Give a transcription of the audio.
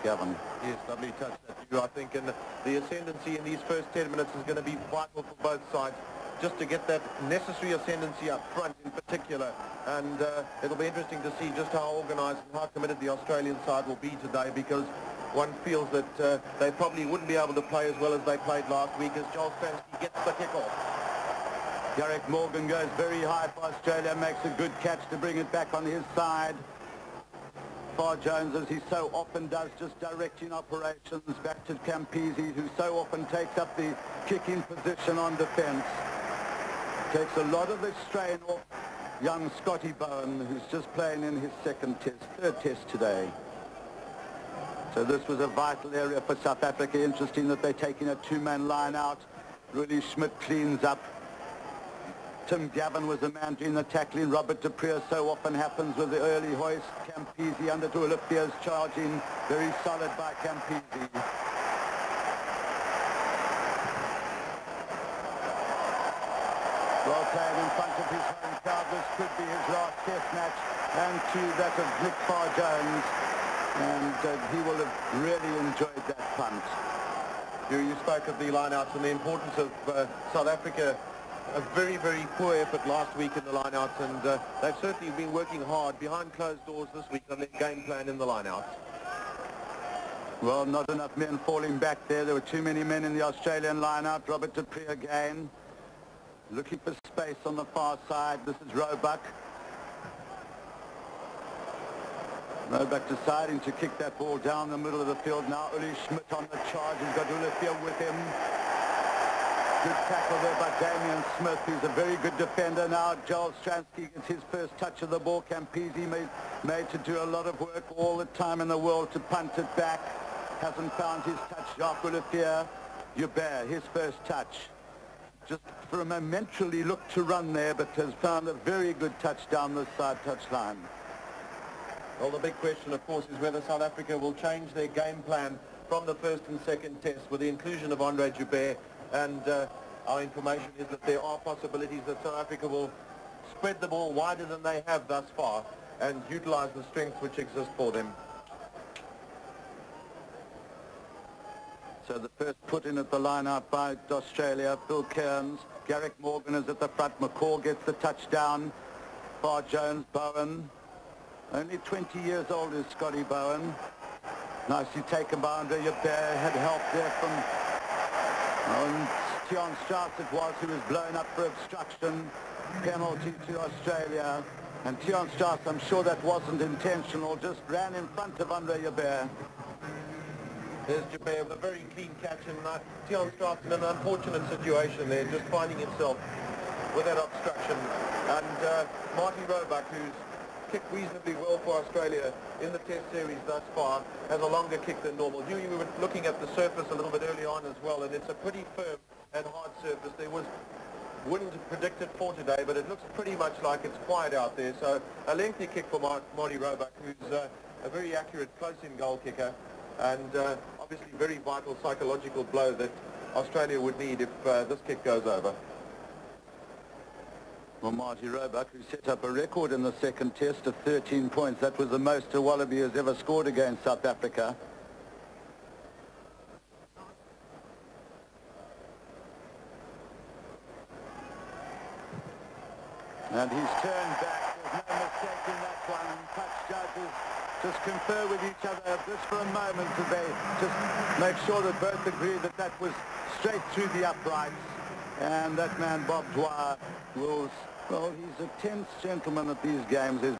Gavin. Yes, lovely touch that you, I think, and the ascendancy in these first 10 minutes is going to be vital for both sides, just to get that necessary ascendancy up front in particular. And it'll be interesting to see just how organised and how committed the Australian side will be today, because one feels that they probably wouldn't be able to play as well as they played last week as Joel Stransky gets the kick-off. Gareth Morgan goes very high for Australia, makes a good catch to bring it back on his side. Far Jones, as he so often does, just directing operations back to Campese, who so often takes up the kicking position on defence. Takes a lot of the strain off young Scotty Bowen, who's just playing in his third test today. So this was a vital area for South Africa. Interesting that they're taking a two-man line out. Really Schmidt cleans up. Tim Gavin was the man doing the tackling. Robert de Preer so often happens with the early hoist. Campese under to Olympia's charging. Very solid by Campese. Well played in front of his home crowd. This could be his last test match, and to that of Nick Far Jones. And he will have really enjoyed that punt. You spoke of the line-outs and the importance of South Africa. A very, very poor effort last week in the line-outs, and they've certainly been working hard behind closed doors this week on their game plan in the line-outs. Well, not enough men falling back there. There were too many men in the Australian line-out. Robert de Preer again, looking for space on the far side. This is Roebuck. Roebuck deciding to kick that ball down the middle of the field. Now Uli Schmidt on the charge. He's got Olivia with him. Good tackle there by Damian Smith, who's a very good defender. Now Joel Stransky gets his first touch of the ball. Campese made to do a lot of work all the time in the world to punt it back. Hasn't found his touch. Jacques Olivia Joubert, his first touch. Just for a momentarily looked to run there, but has found a very good touch down the side touchline. Well, the big question, of course, is whether South Africa will change their game plan from the first and second test with the inclusion of André Joubert. And our information is that there are possibilities that South Africa will spread the ball wider than they have thus far and utilize the strengths which exist for them. So the first put in at the line out by Australia, Phil Cairns. Gareth Morgan is at the front. McCall gets the touchdown. Far Jones, Bowen. Only 20 years old is Scotty Bowen. Nicely taken by André Joubert. Had help there from Tian Strauss it was, who was blown up for obstruction. Penalty to Australia. And Tian Strauss, I'm sure that wasn't intentional, just ran in front of André Joubert. There's Joubert with a very clean catch, and Tian Strauss in an unfortunate situation there, just finding himself with that obstruction. And Marty Roebuck, who's kicked reasonably well for Australia in the test series thus far, has a longer kick than normal. We were looking at the surface a little bit early on as well, and it's a pretty firm and hard surface. There was wind predicted for today, but it looks pretty much like it's quiet out there. So a lengthy kick for Marty Roebuck, who's a very accurate close-in goal kicker, and obviously very vital psychological blow that Australia would need if this kick goes over. Well, Marty Roebuck, who set up a record in the second test of 13 points. That was the most a Wallaby has ever scored against South Africa. And he's turned back. There's no mistake in that one. Touch judges just confer with each other just for a moment, so they just make sure that both agree that that was straight through the uprights. And that man, Bob Dwyer, will... Well, he's a tense gentleman at these games. There's